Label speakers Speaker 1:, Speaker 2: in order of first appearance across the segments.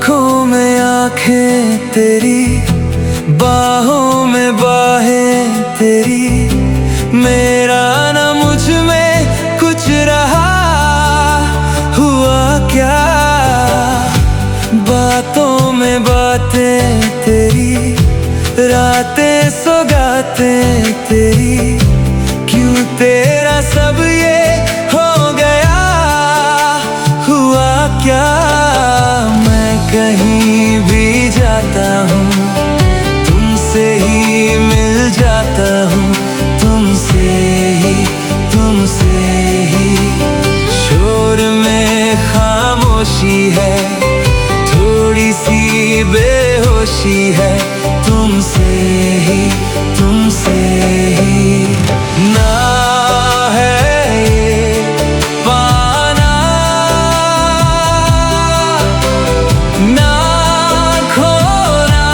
Speaker 1: आँखों में आँखें तेरी, बाहों में बाहें तेरी, मेरा ना मुझ में कुछ रहा, हुआ क्या? बातों में बातें तेरी, रातें सौगातें तेरी, क्यों तेरा सब ये हो गया, हुआ क्या? मैं कहीं भी जाता हूँ, तुमसे ही मिल जाता हूँ, तुमसे ही शोर में खामोशी है, थोड़ी सी बेहोशी है, तुमसे ही ना है ये पाना, ना खोना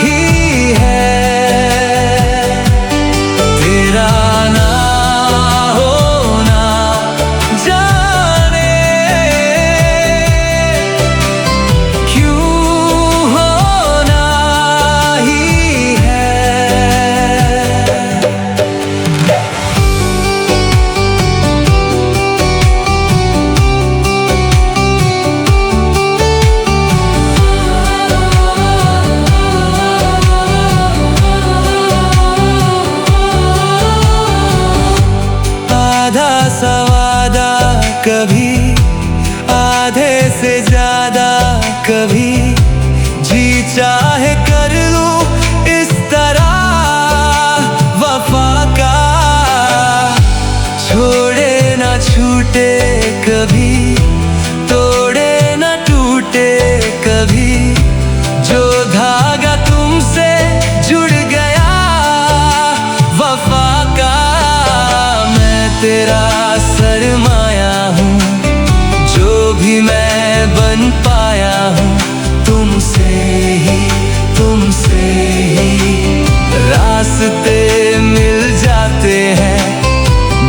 Speaker 1: ही है, तेरा ना होना जाने क्यों होना ही है। आधा सा वादा कभी, आधे से ज्यादा कभी, जी चाहे कर लूं इस तरह वफा का, छोड़े ना छूटे कभी, तोड़े ना टूटे कभी, जो धागा तुमसे जुड़ गया वफा का, मैं तेरा सरमाया हूँ, जो भी मैं बन पाया हूँ, तुमसे ही रास्ते मिल जाते हैं,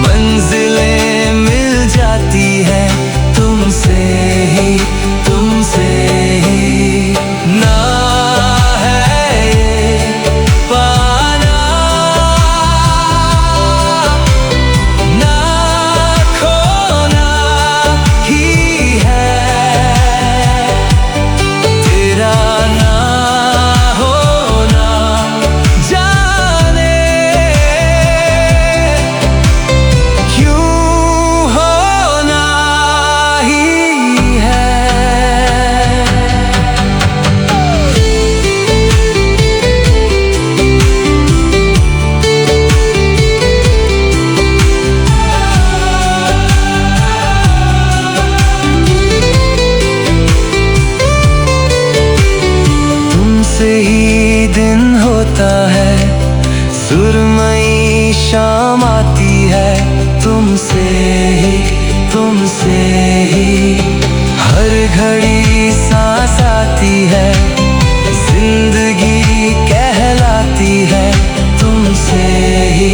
Speaker 1: मंजिलें मिल जाती हैं, तुमसे ही ना है ये पाना, ना खोना ही है, तेरा ना होना जाने क्यों होना ही है। तुमसे ही दिन होता है, सुरमई शाम आती है, तुमसे ही हर घड़ी सांस आती है, जिंदगी कहलाती है, तुमसे ही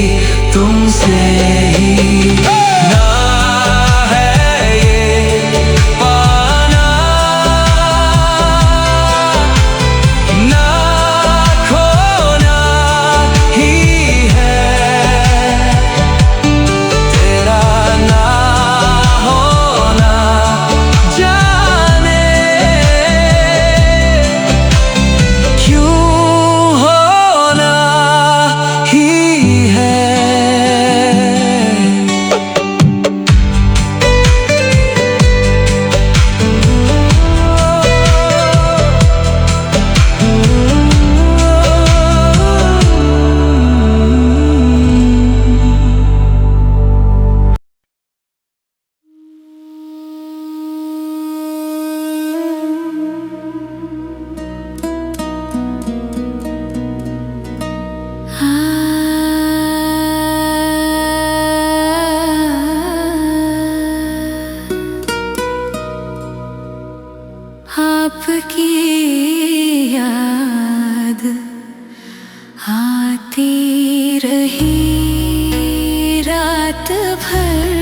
Speaker 1: ना है ये पाना, ना खोना ही है, तेरा ना होना जाने क्यों होना ही है। आपकी याद आती रही रात भर,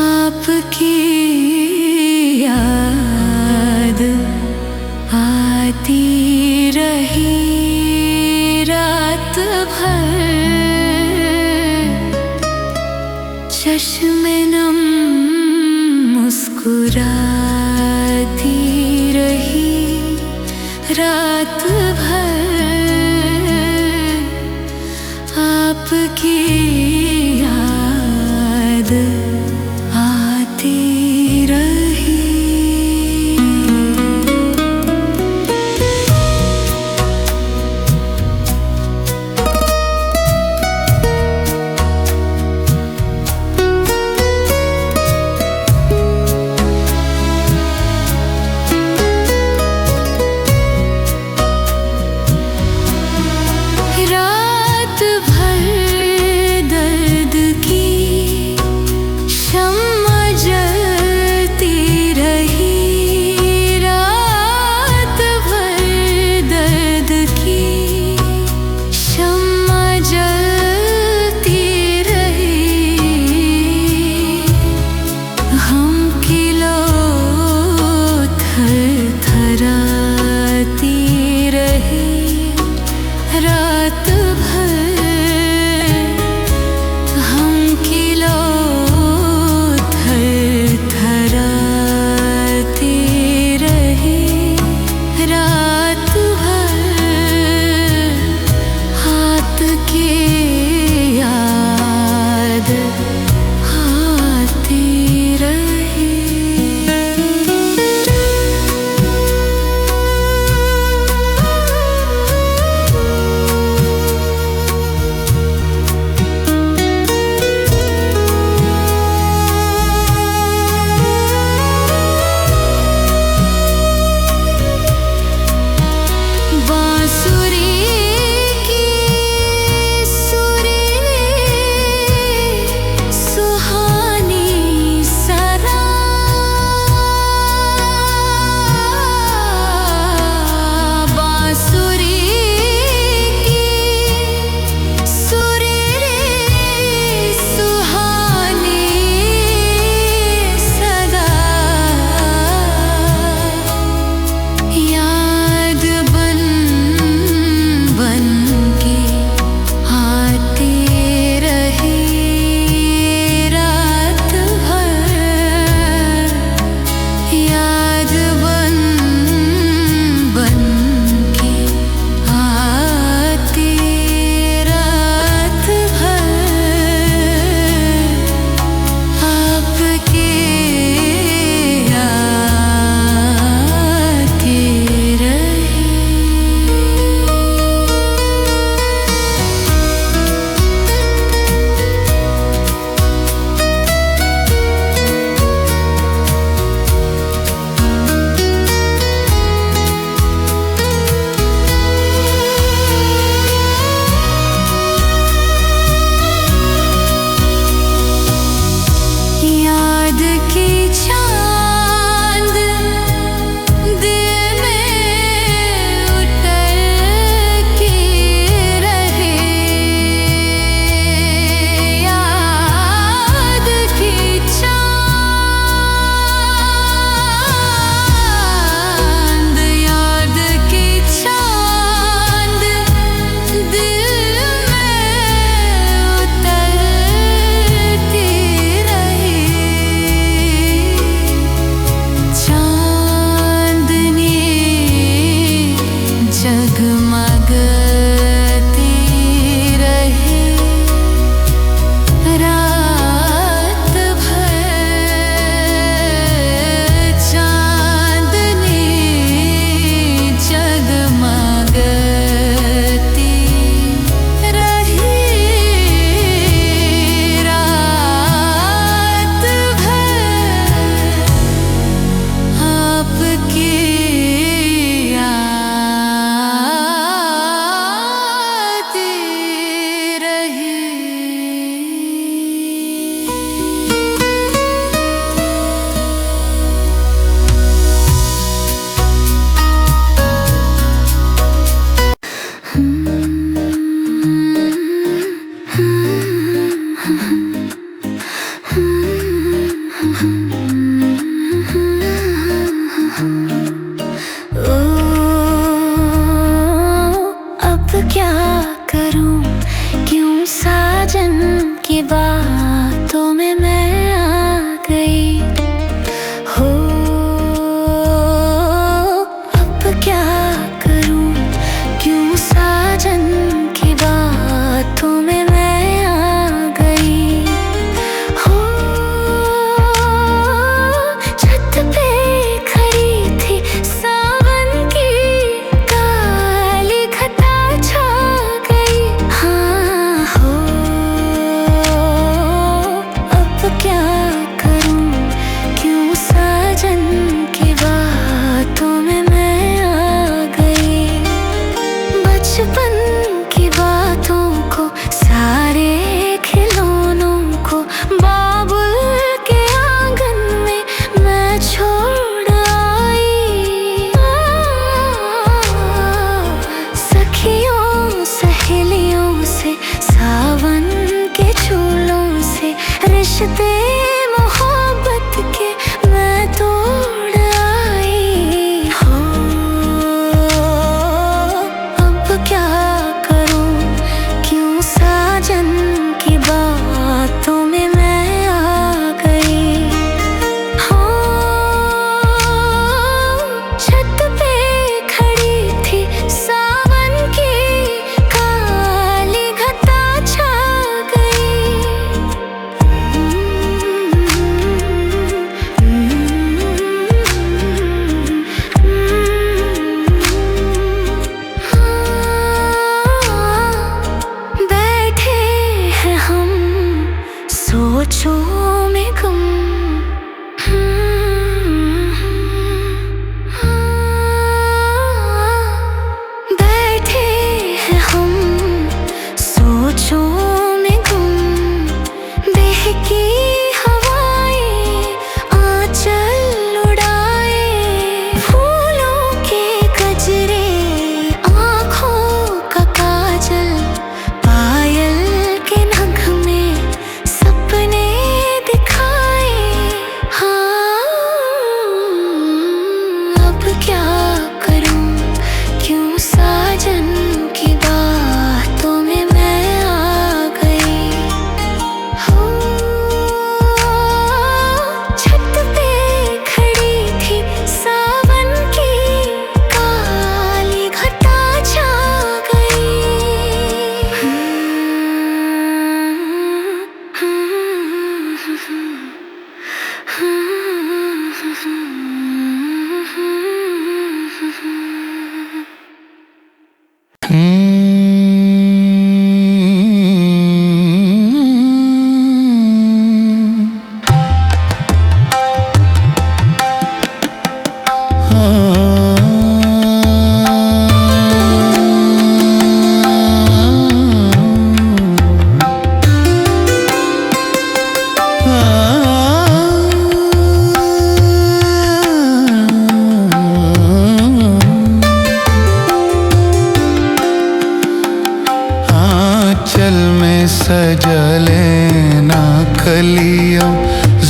Speaker 1: आपकी
Speaker 2: रही रात भर, चश्मे नम मुस्कुराती रही रात भर, आपकी याद आती रही।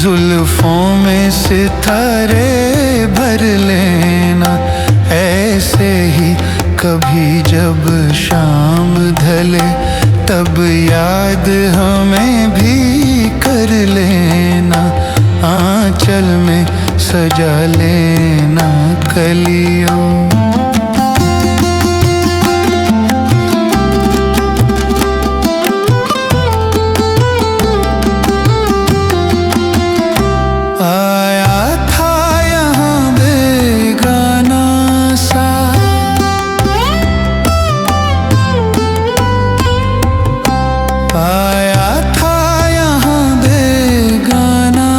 Speaker 3: जुल्फों में सितारे भर लेना। ऐसे ही कभी जब शाम ढले तब याद हमें भी कर लेना। आंचल में सजा लेना कलियों। आया था यहाँ बेगाना सा, आया था यहाँ बेगाना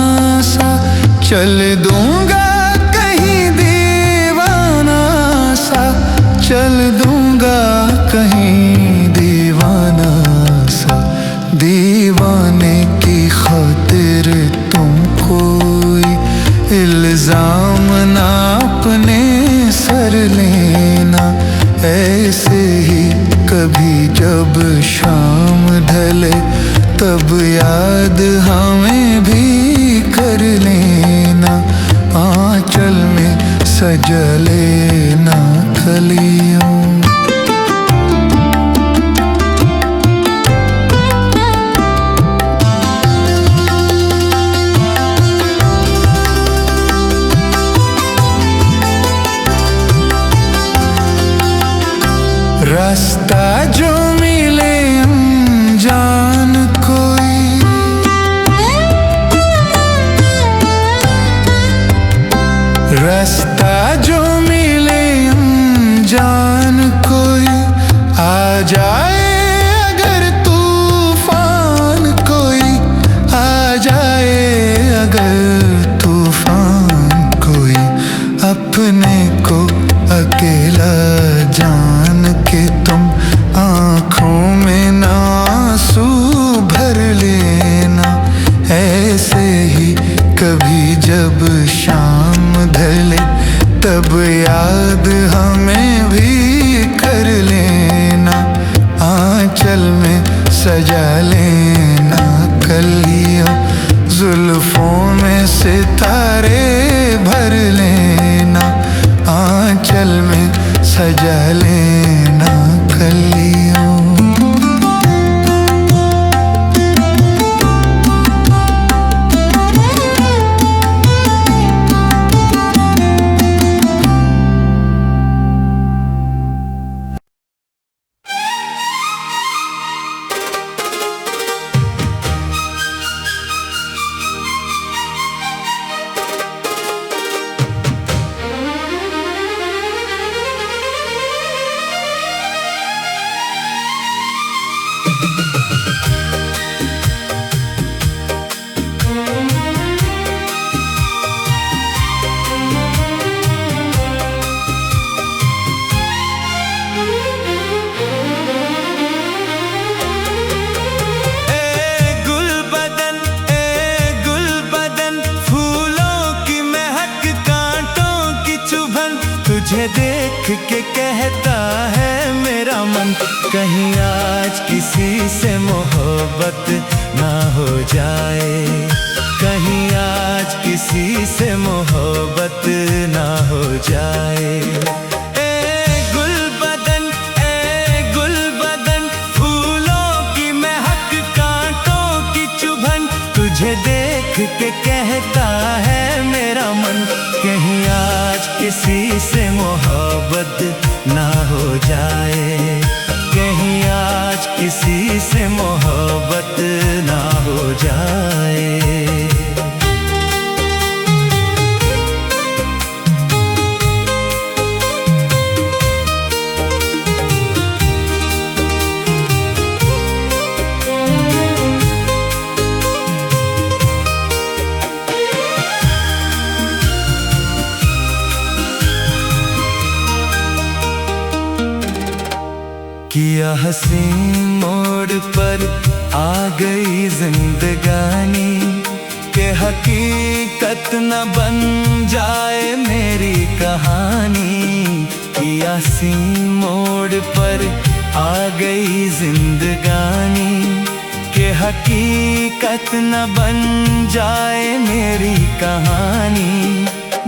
Speaker 3: सा। चल दूंगा कहीं दीवाना सा, चल दूंगा कहीं दीवाना सा। दीवाने की खातिर तुम कोई इल्जाम ना अपने सर लेना। ऐसे ही कभी जब शाम ढले तब याद हमें भी कर लेना। आंचल में सजा लेना कलियों। रास्ता जो मिले अनजान कोई, रास्ता जो मिले अनजान कोई। आ जाए अगर तूफान कोई, आ जाए अगर तूफान कोई। अपने को अकेला जान के तुम आँखों में ना आंसू भर लेना। ऐसे ही कभी जब शाम ढले तब याद हमें भी कर लेना। आंचल में सजा लेना कलियों। जुल्फों में सितारे भर लेना। आंचल में सजा लेना कलियों।
Speaker 1: तुझे देख के कहता है मेरा मन, कहीं आज किसी से मोहब्बत ना हो जाए। कहीं आज किसी से मोहब्बत ना हो जाए। ए गुल बदन फूलों की महक कांटों की चुभन, तुझे देख के कहता है मेरा मन, कहीं आज किसी से मोहब्बत ना हो जाए। कहीं आज किसी से मोहब्बत ना हो जाए। किया हसीन मोड़ पर आ गई जिंदगानी, के हकीकत न बन जाए मेरी कहानी। किया हसीन मोड़ पर आ गई जिंदगानी, के हकीकत न बन जाए मेरी कहानी।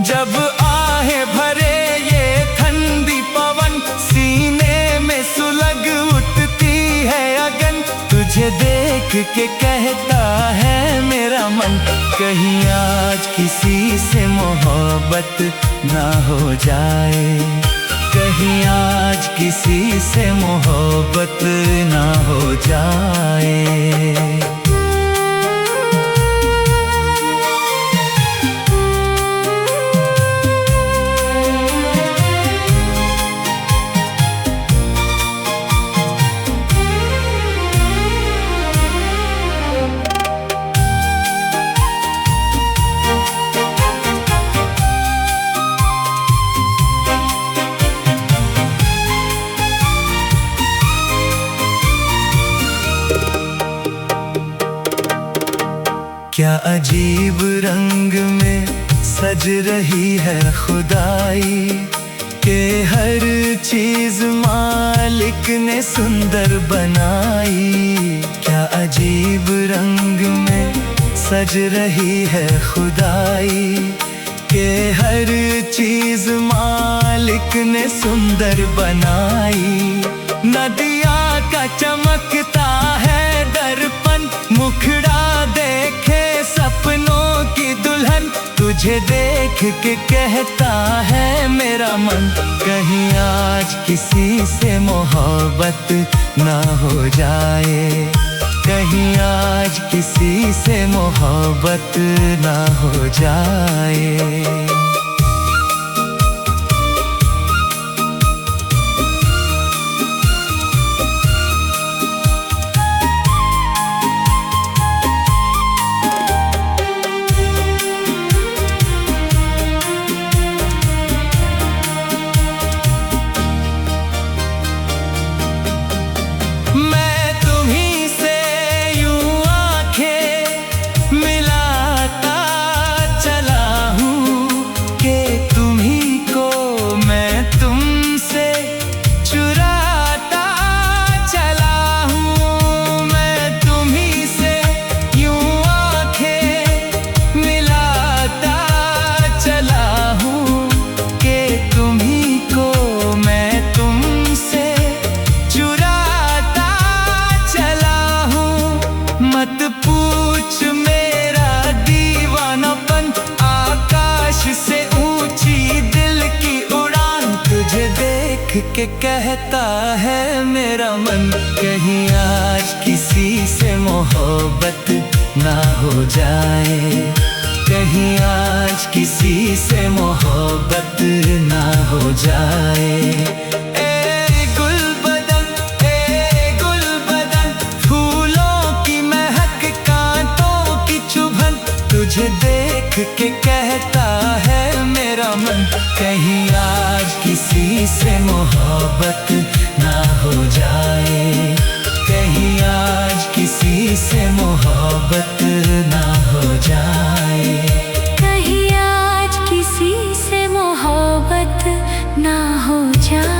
Speaker 1: जब आहे भरे ये ठंडी पवन, सीने में सुलग उठती है अगन, तुझे देख के कहता है मेरा मन, कहीं आज किसी से मोहब्बत ना हो जाए, कहीं आज किसी से मोहब्बत ना हो जाए। क्या अजीब रंग में सज रही है खुदाई, के हर चीज मालिक ने सुंदर बनाई। क्या अजीब रंग में सज रही है खुदाई, के हर चीज मालिक ने सुंदर बनाई। नदिया का चमकता है दर्पण, मुखड़ा देखे सपनों की दुल्हन, तुझे देख के कहता है मेरा मन, कहीं आज किसी से मोहब्बत ना हो जाए, कहीं आज किसी से मोहब्बत ना हो जाए। मत पूछ मेरा दीवानापन, आकाश से ऊंची दिल की उड़ान, तुझे देख के कहता है मेरा मन, कहीं आज किसी से मोहब्बत ना हो जाए, कहीं आज किसी से मोहब्बत ना हो जाए। तुझे देख के कहता है मेरा मन, कहीं आज किसी से मोहब्बत ना हो जाए, कहीं आज किसी से मोहब्बत ना हो जाए,
Speaker 2: कहीं आज किसी से मोहब्बत ना हो जाए।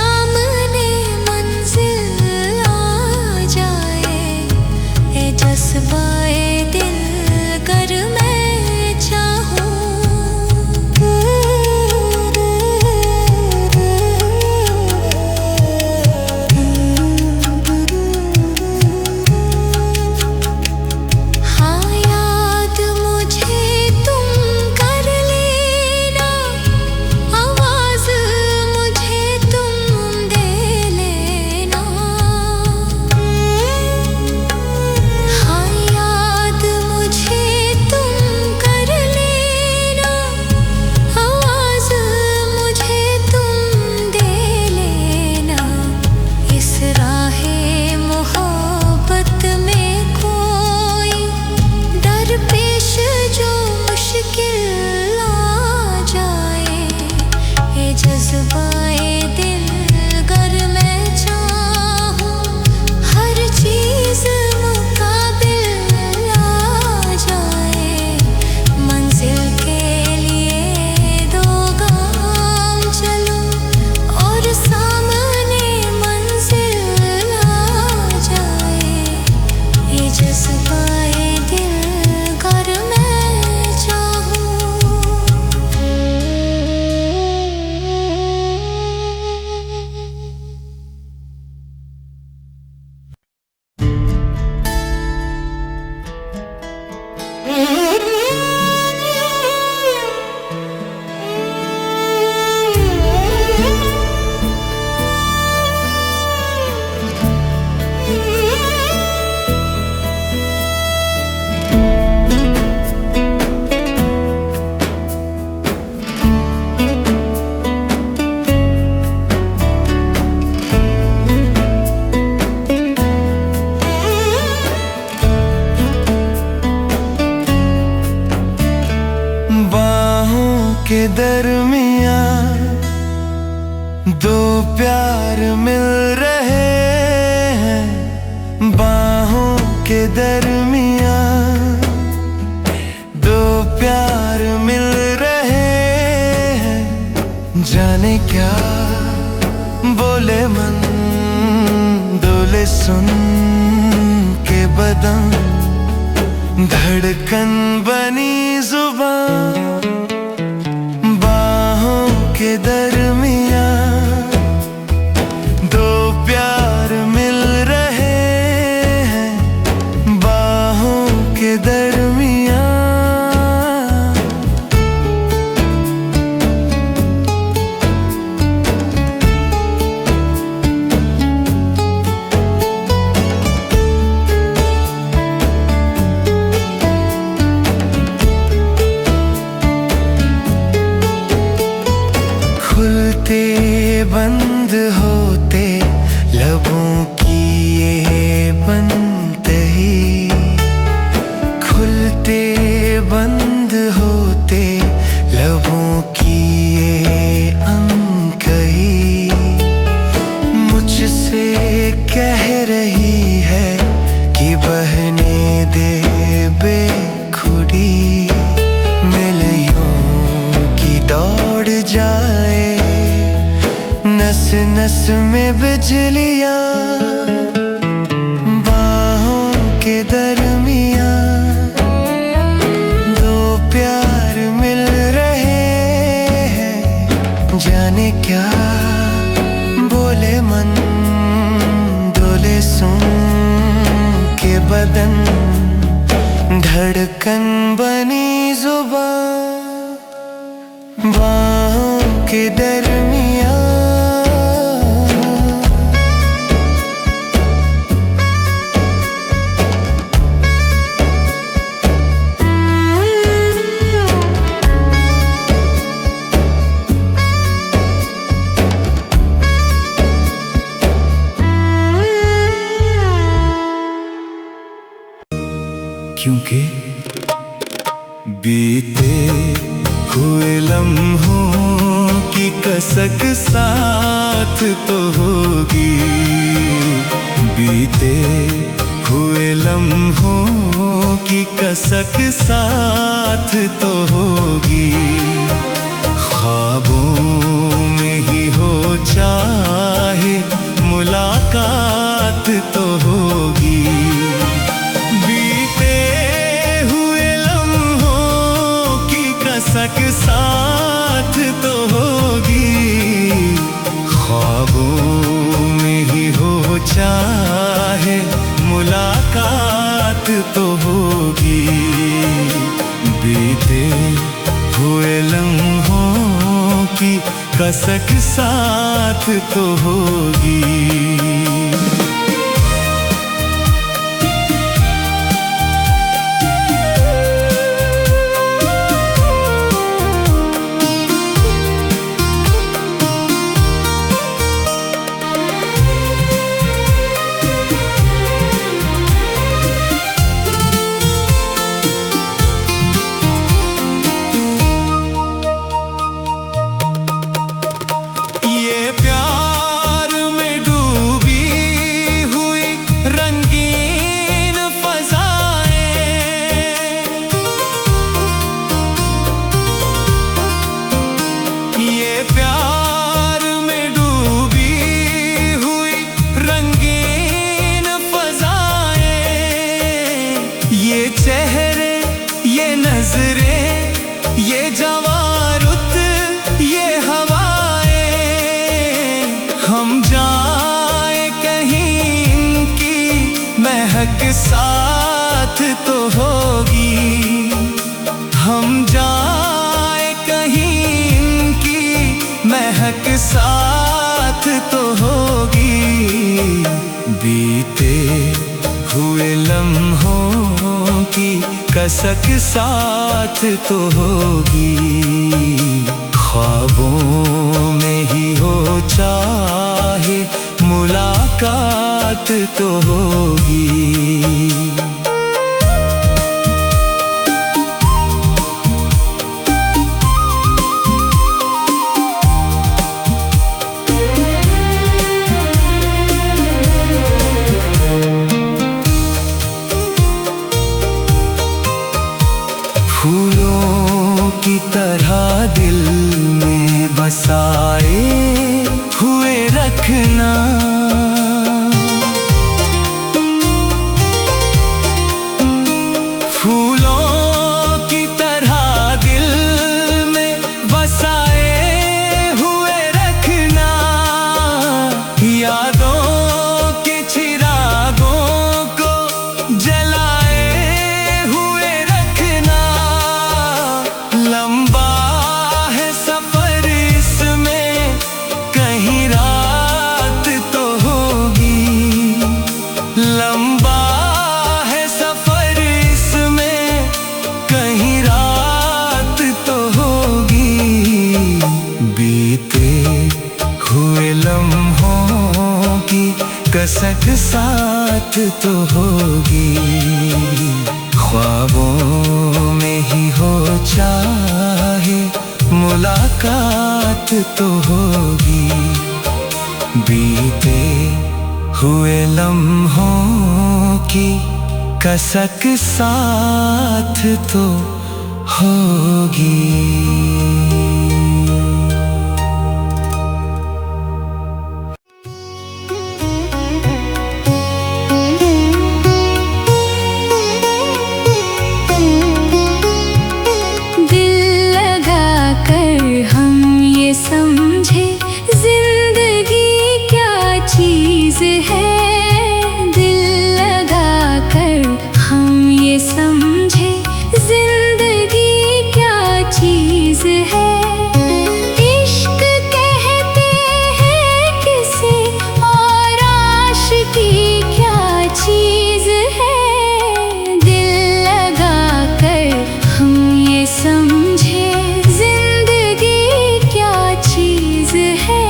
Speaker 2: सामने मंजिल आ जाए, ए जज्बाए दिल कर मैं चाहूं। हाँ याद मुझे तुम कर लेना, आवाज मुझे तुम दे लेना। हाँ याद मुझे तुम कर लेना, आवाज मुझे तुम दे लेना। इस राहे मोहब्बत में कोई दरपेश जो मुश्किल आ जाए, ये जज्बाए दिल गर मैं चाहूं। हर चीज मुकाबिल आ जाए, मंजिल के लिए दो गाम चलो, और सामने मंजिल आ जाए, ये जज्बाए दिल कर मैं चाहूं।
Speaker 3: बाहों के दरमियां दो प्यार मिल रहे हैं। बाहों के दरमियां दो प्यार मिल रहे हैं। जाने क्या बोले मन, डोले सुन के बदन, धड़कन बनी जुबान। बाहों के दरमियां दो प्यार मिल रहे हैं। बाहों के दरमियां खुलते बंद होते लबों की ये बंदही, खुलते बंद होते लबों की ये अनकही। मुझसे कह रही है कि बहने दे बेखुदी, मिलियों की दौड़ जाए, नस नस में बिजलियां। बाहों के दरमियां दो प्यार मिल रहे हैं। जाने क्या बोले मन, डोले सुन के बदन, धड़कन बनी जुबान। बाहों के दरमियां क्योंकि बीते हुए लम्हों की कसक साथ तो होगी, बीते हुए लम्हों की कसक साथ तो होगी। ख्वाबों में ही हो चाहे मुलाकात तो होगी। बीते हुए लम्हों की कसक साथ तो होगी। ख्वाबों में ही हो चाहे मुलाकात तो होगी। बीते हुए लम्हों की कसक साथ तो होगी। साथ तो होगी। हम जाए कहीं इनकी महक साथ तो होगी। बीते हुए लम्हों की कसक साथ तो होगी। ख्वाबों में ही हो चाहे मुलाकात तो होगी। फूलों की तरह दिल में बसाए हुए रखना। फूलों की तरह दिल में बसाए हुए रखना। यादों के चिरागों को जलाए हुए रखना। लंबा है सफर इसमें कहीं रात तो होगी। लंबा है सफर इसमें कहीं रात तो होगी। बीते हुए लम्हों की कसक साथ तो होगी। ख्वाबों में ही हो चाहे मुलाकात तो होगी। बीते हुए लम्हों की कसक साथ तो होगी।
Speaker 2: समझे जिंदगी क्या चीज है। दिल लगा कर हम ये समझे जिंदगी क्या चीज है। इश्क कहते हैं किसे और आशिकी क्या चीज है। दिल लगा कर हम ये समझे चीज है।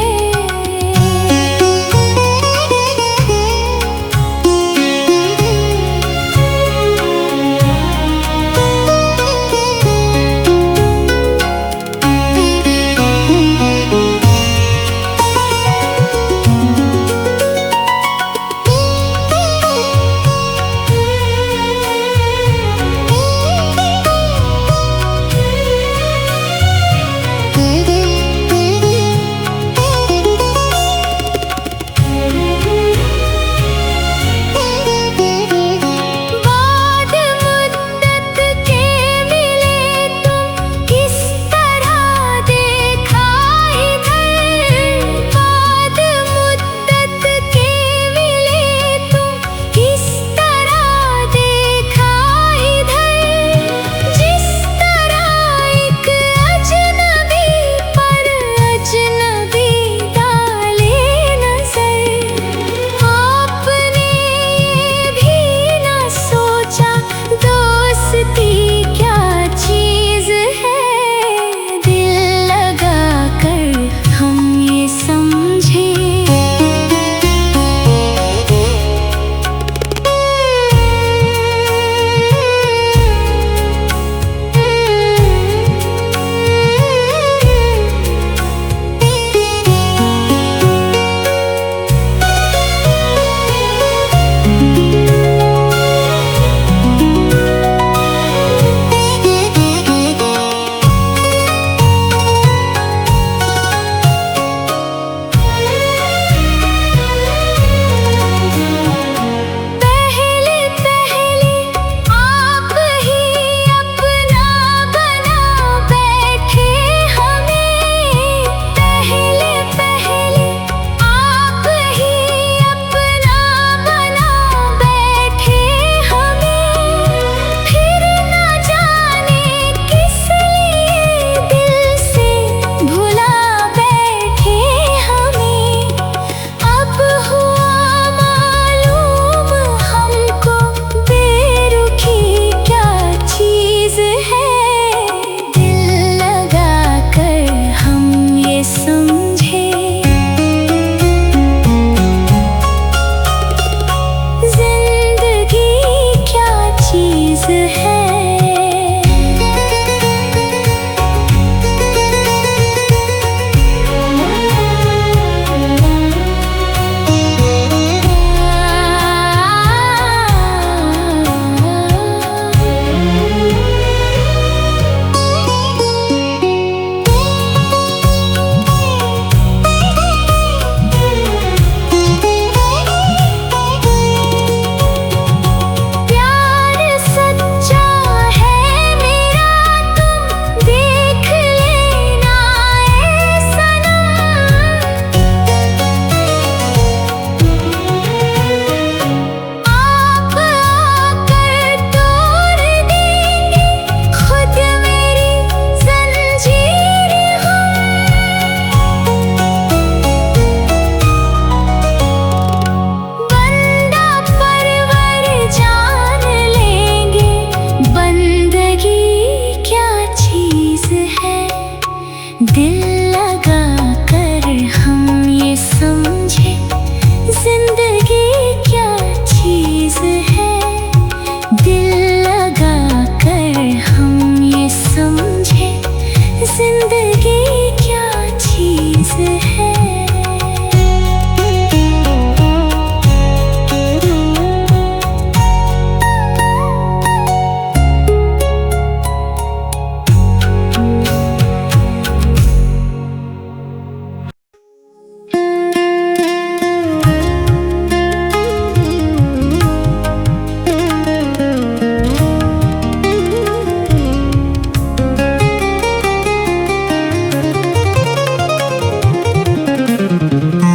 Speaker 2: जिंदगी क्या चीज है।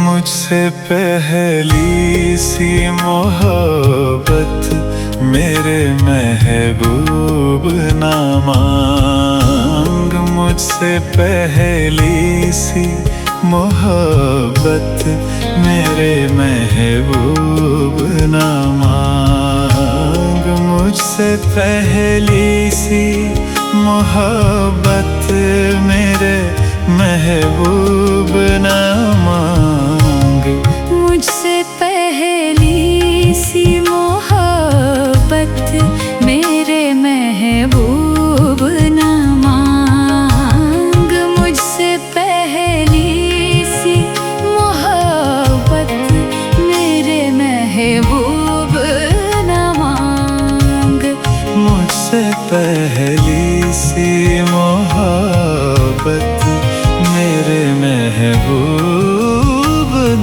Speaker 3: मुझसे पहली सी मोहब्बत मेरे महबूब ना मांग। मुझसे पहली सी मोहब्बत मेरे महबूब ना मांग। मुझसे पहली सी मोहब्बत मेरे महबूब ना मांग।
Speaker 2: मुझसे पहली सी मोहब्बत मेरे महबूब ना मांग। मुझसे पहली सी मोहब्बत मेरे महबूब ना मांग।
Speaker 3: मुझसे पहली सी मोहब्बत मेरे महबूब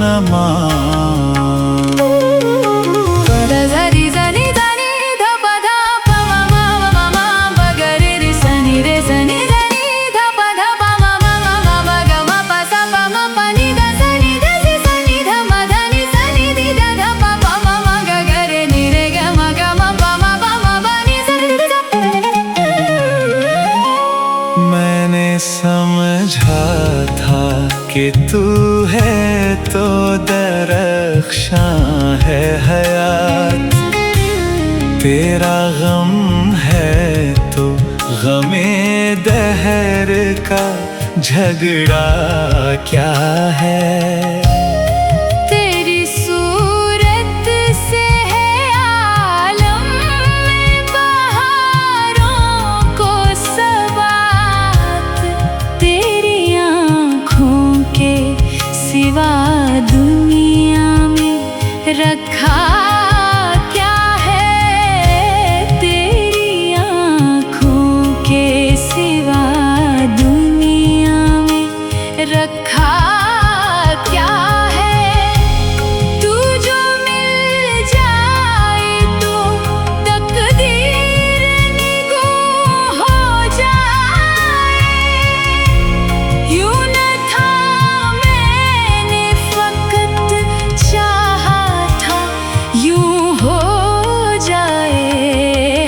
Speaker 3: न मांग।
Speaker 2: ज़री ज़नी ज़नी ध प ध प म म म म ब ग रे रे सनी रे सनी ज़नी ध प ध प म म म म ब ग म प स प म प नि ध सनी ध सी सनी ध म ध नि सनी धि ध ध प प म म ग ग रे नि रे ग म प म प म ब नि स रि ध ध।
Speaker 3: मैंने समझा था कि तू है तो दरख्शां है हयात। तेरा गम है तो गमे दहर का झगड़ा क्या है।
Speaker 2: तेरी सूरत से है आलम में बहारों को सबात। तेरी आँखों के सिवा दुनिया में रखा क्या है। तेरी आँखों के सिवा दुनिया में रखा क्या है। तू जो मिल जाए तो तकदीर निगोह हो जाए। यूं न था मैंने फकत चाहा था यूं हो जाए।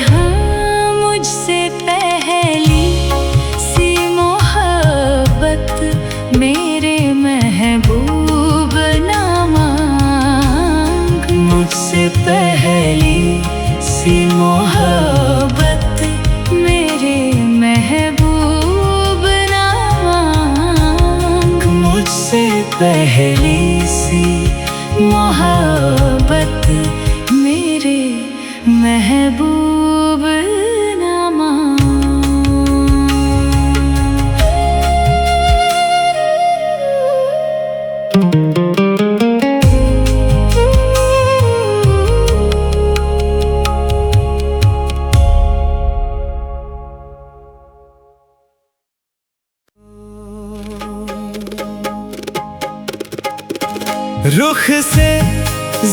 Speaker 2: हाँ मुझसे पहली सी मोहब्बत मेरे महबूब ना मांग।
Speaker 3: मुझसे पहली सी मोहब्बत
Speaker 2: मेरे महबूब ना मांग।
Speaker 3: मुझसे पहली सी
Speaker 2: मोहब्बत मेरे महबूब ना मांग।
Speaker 3: रुख से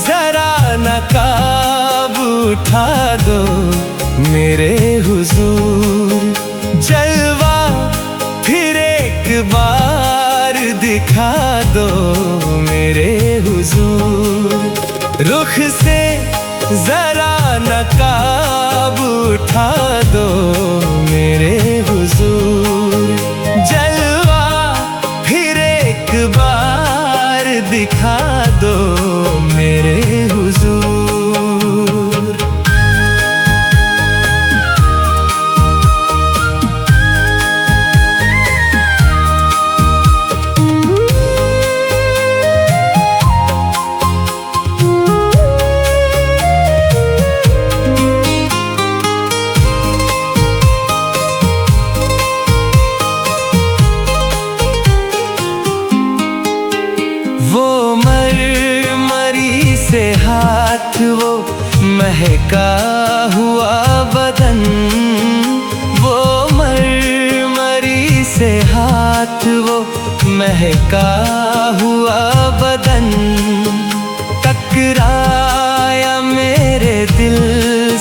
Speaker 3: जरा नकाब उठा दो मेरे हुजूर। जलवा फिर एक बार दिखा दो मेरे हुजूर। रुख से जरा नकाब उठा दो मेरे हुजूर। जलवा फिर एक बार दिखा दो मेरे हुजूर। महका हुआ बदन, वो मरमरी से हाथ, वो महका हुआ बदन, टकराया मेरे दिल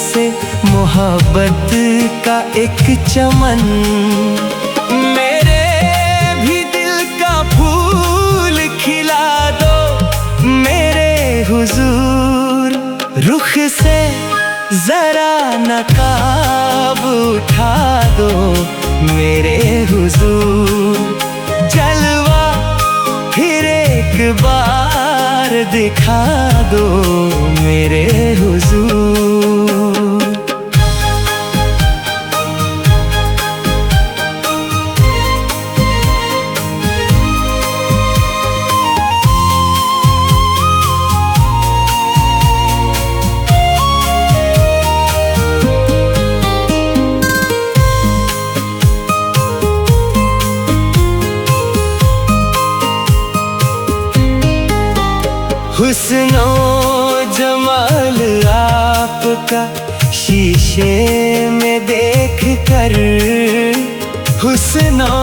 Speaker 3: से मोहब्बत का एक चमन। मेरे भी दिल का फूल खिला दो मेरे हुजूर, रुख से जरा नकाब उठा दो मेरे हुजूर, जलवा फिर एक बार दिखा दो मेरे हुजूर। हुस्नो जमाल आपका शीशे में देख कर, हुस्नो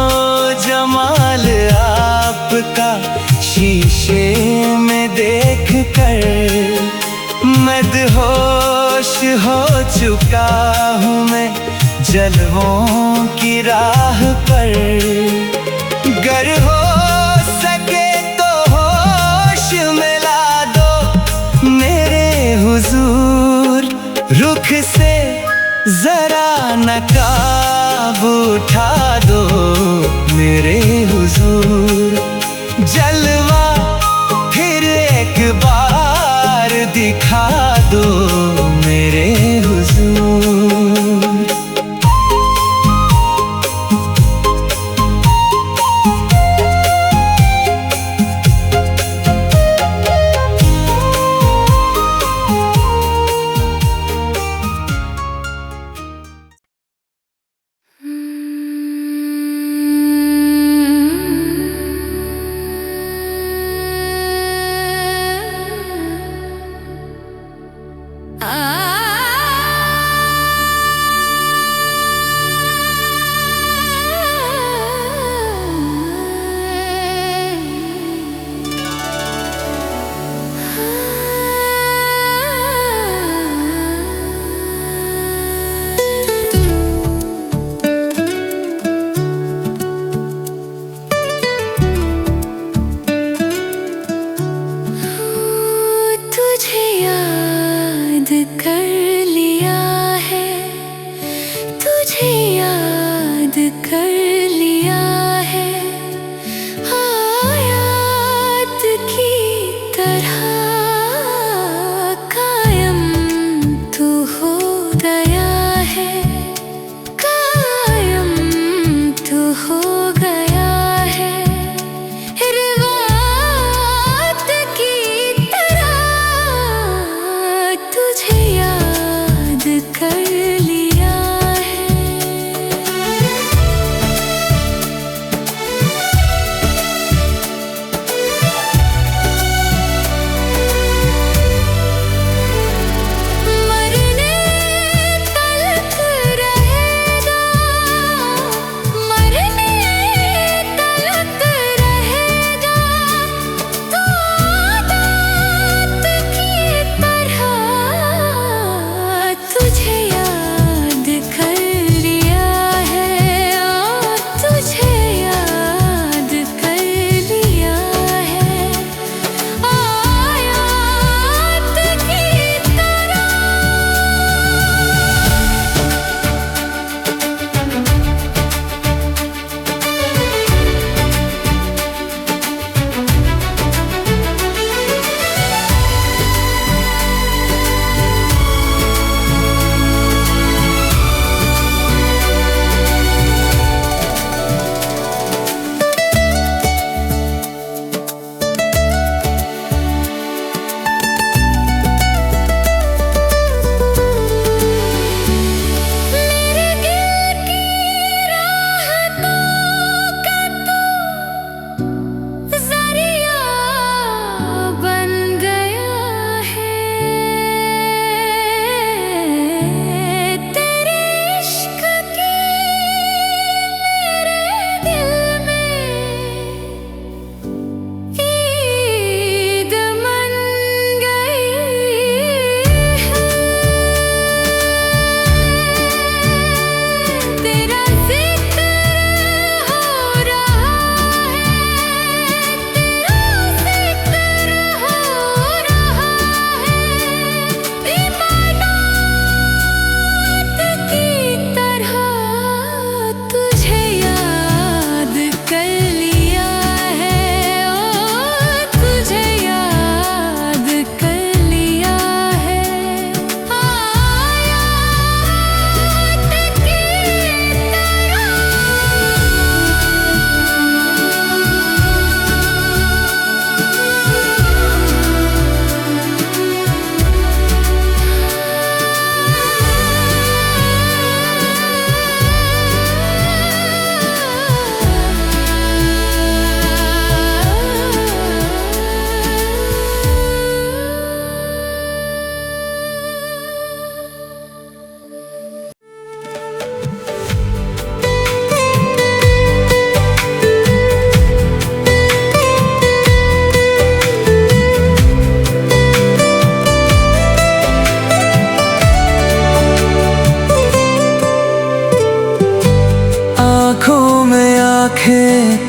Speaker 3: जमाल आपका शीशे में देख कर, मदहोश हो चुका हूँ मैं जलवों की राह पर। गर हो सके तो होश मिला दो मेरे हुजूर, रुख से जरा नकाब उठा दो मेरे हुजूर, जलवा फिर एक बार दिखा दो मेरे हुजूर।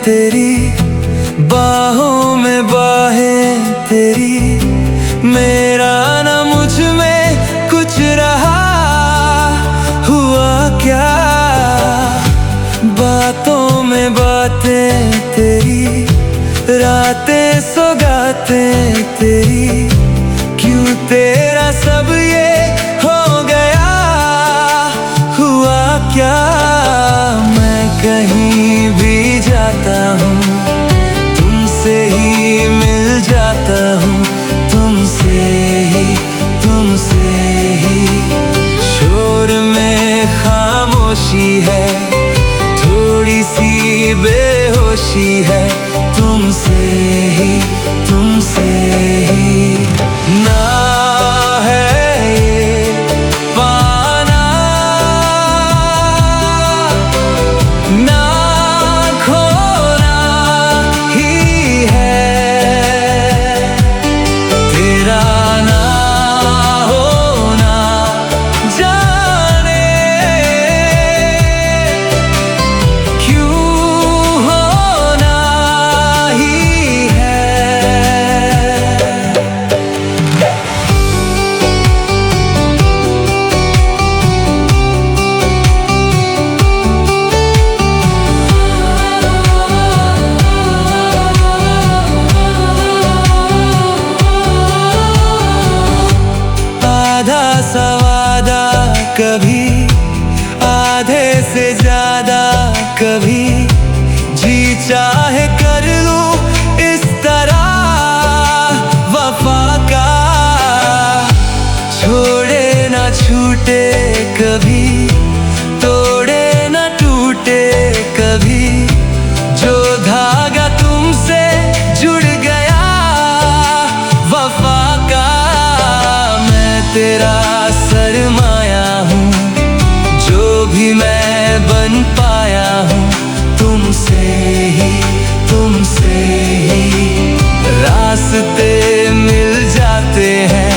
Speaker 3: तेरी, बाहों में बाहें तेरी, मेरा ना मुझ में कुछ रहा, हुआ क्या? बातों में बातें तेरी, रातें सौगातें तेरी, क्यों तेरा सब ये हो गया, हुआ क्या? मैं कहीं भी जाता हूँ, तुमसे ही मिल जाता हूँ, तुमसे ही शोर में खामोशी है, थोड़ी सी बेहोशी है, तुमसे ही ना है ये पाना, ना खोना ही है, तेरा ना होना जाने क्यों होना ही है। आधा सवादा कभी, आधे से ज्यादा कभी, जी चाहे कर लूं इस तरह वफा का, छोड़े ना छूटे कभी, तोड़े ना टूटे कभी, जो धागा तुमसे जुड़ गया वफा का, मैं तेरा सरमाया हूँ, जो भी मैं बन पाया हूँ, तुमसे ही रास्ते मिल जाते हैं,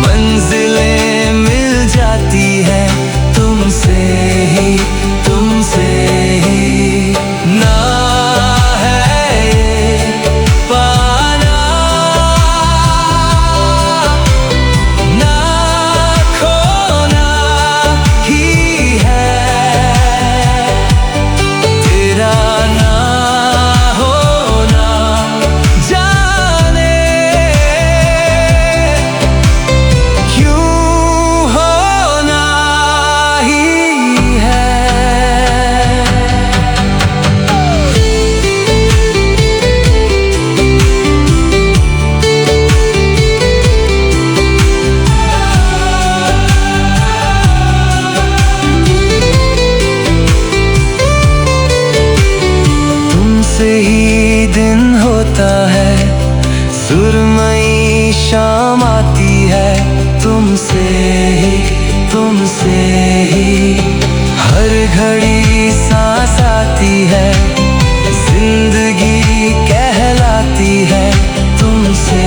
Speaker 3: मंजिलें मिल जाती हैं, तुमसे ही ना है ये पाना, ना खोना ही है, तेरा ना होना जाने क्यों होना ही है। तुमसे ही दिन होता है, सुरमई शाम आती है, तुमसे ही हर घड़ी सांस आती है, जिंदगी कहलाती है, तुमसे